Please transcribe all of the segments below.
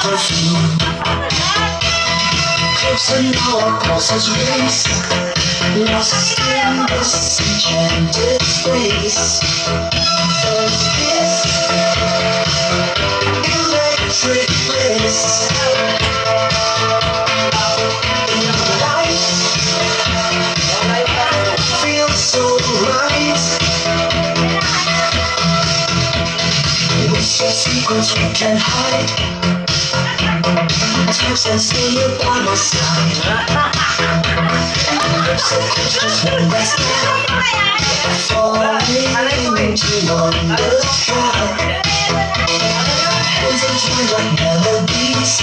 perfume. Closer now, our pulses race, lost in this enchanted space. First kiss, electric bliss. In the light, feels so right. With your secrets we can't hide. Text and say you're by my side. Lips so close, just one last night. Falling into understand. Hands entwined like melodies.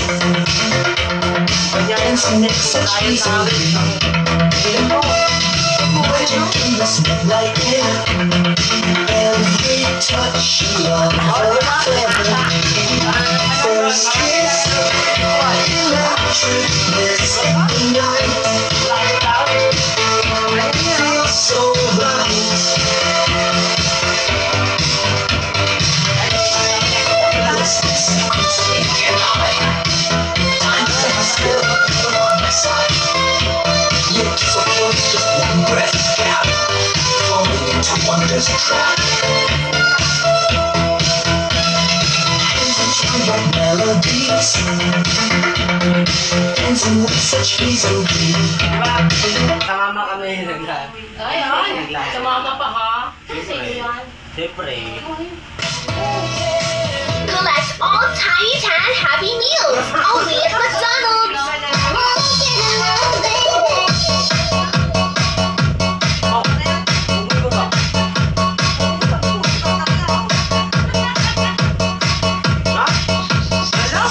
Dancing in such easily. Magic in this midnight air. Every touch you love affair. First kiss, electric bliss in the night. Feels so right. This is secrets we can't hide. Time stands still, you're on my side. Lips so close, just one breath gap. Falling into wonder's trap. Like melodies, dancing with such ease and glee. Tamama kami nagla. Ay, sumama pa ka? Siyempre. Siyempre. Collect all Tiny Tan Happy Meals only at McDonald's. Oh, umuwi ko ba? Ha? Alam!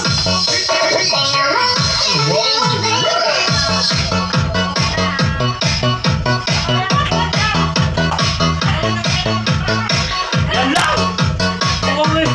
Alam! Umuwi!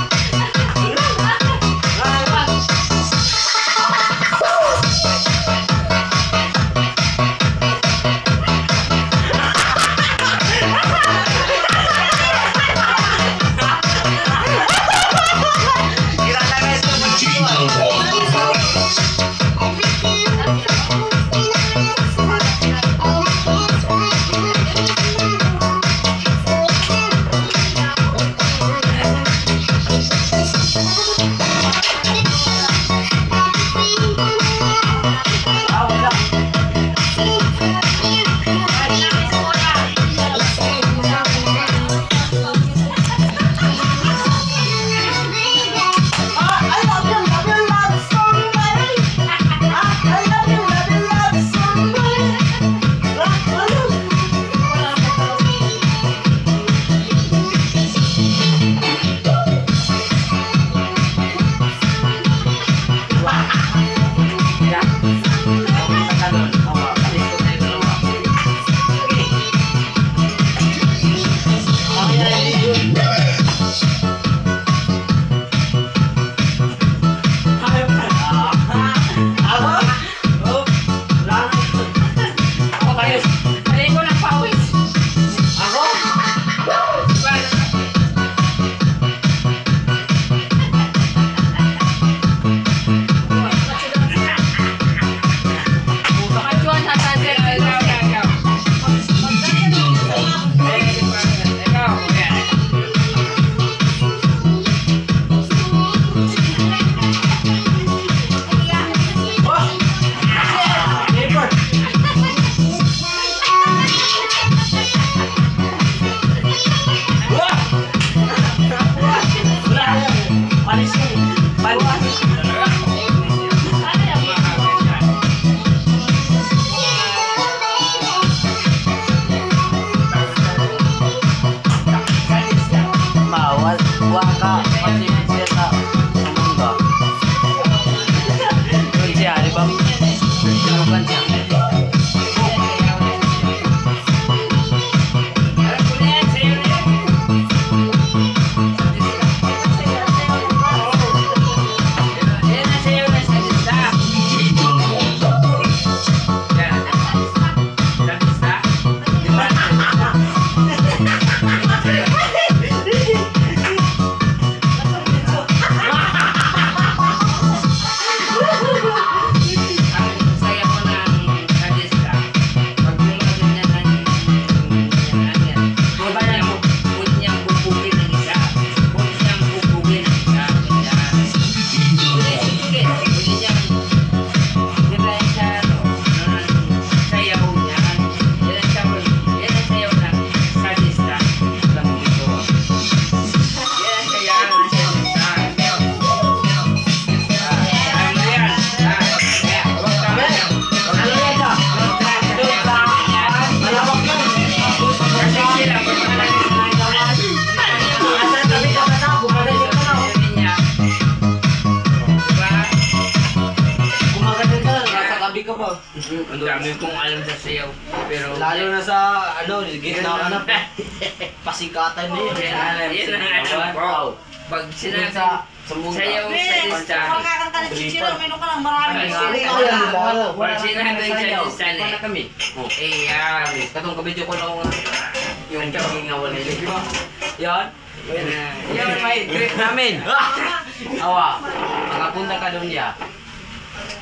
Ang dami kong alam sa sayaw. Pero... Lalo na sa, ano, gitna ka na. Pasikatan na yun. Yan ang alam ko. Pag sinabi Sa mungka. sayaw sa isa. Makakanta ng chichiro, meron ka lang marami. Pag sinabi sa isa na kami. Eh, Katong kabidyo ko lang yung gingawa nila. Di ba? Yan. Yan may trip namin. Awa. Makapunta ka doon ya.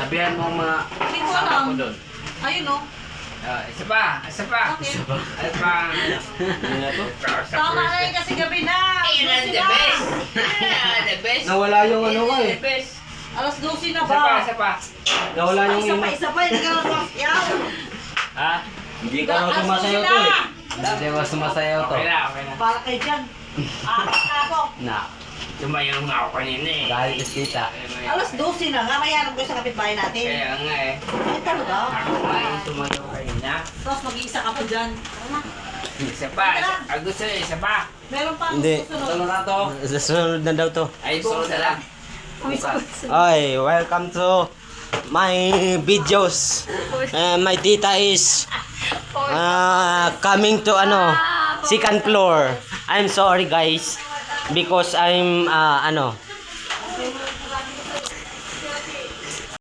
Sabihan mo mga Hindi ko sama alam. ko doon. Ayun o. isa pa. Okay. Isa pa. Yun na to. Tama na yun kasi gabi na. Ayun ang the Alas 12 na. best. The best. Nawala yung ano ko eh. The best. Alas 12 na Isa pa, ba? isa pa. Nawala yung Isa pa, hindi ka lang yaw. Ha? Hindi ka na sumasayaw to eh. Hindi ka sumasayaw to. Okay na, okay na. Para kay Jan. Ako. Na. Tumayo nga ako kanina eh. Dahil kita. Alas 12 na nga, mayanap ko sa kapitbahay natin. Kaya nga eh. Ay talaga. Ako nga yung tumayo kanina. Tapos mag-iisa ka pa dyan. Tara na. Isa pa. Gusto niya, isa pa. Meron pa Hindi. susunod. Ano na to? Susunod na daw to. Ay, buong na lang. Ay, welcome to my videos. My tita is coming to second floor. I'm sorry guys because I'm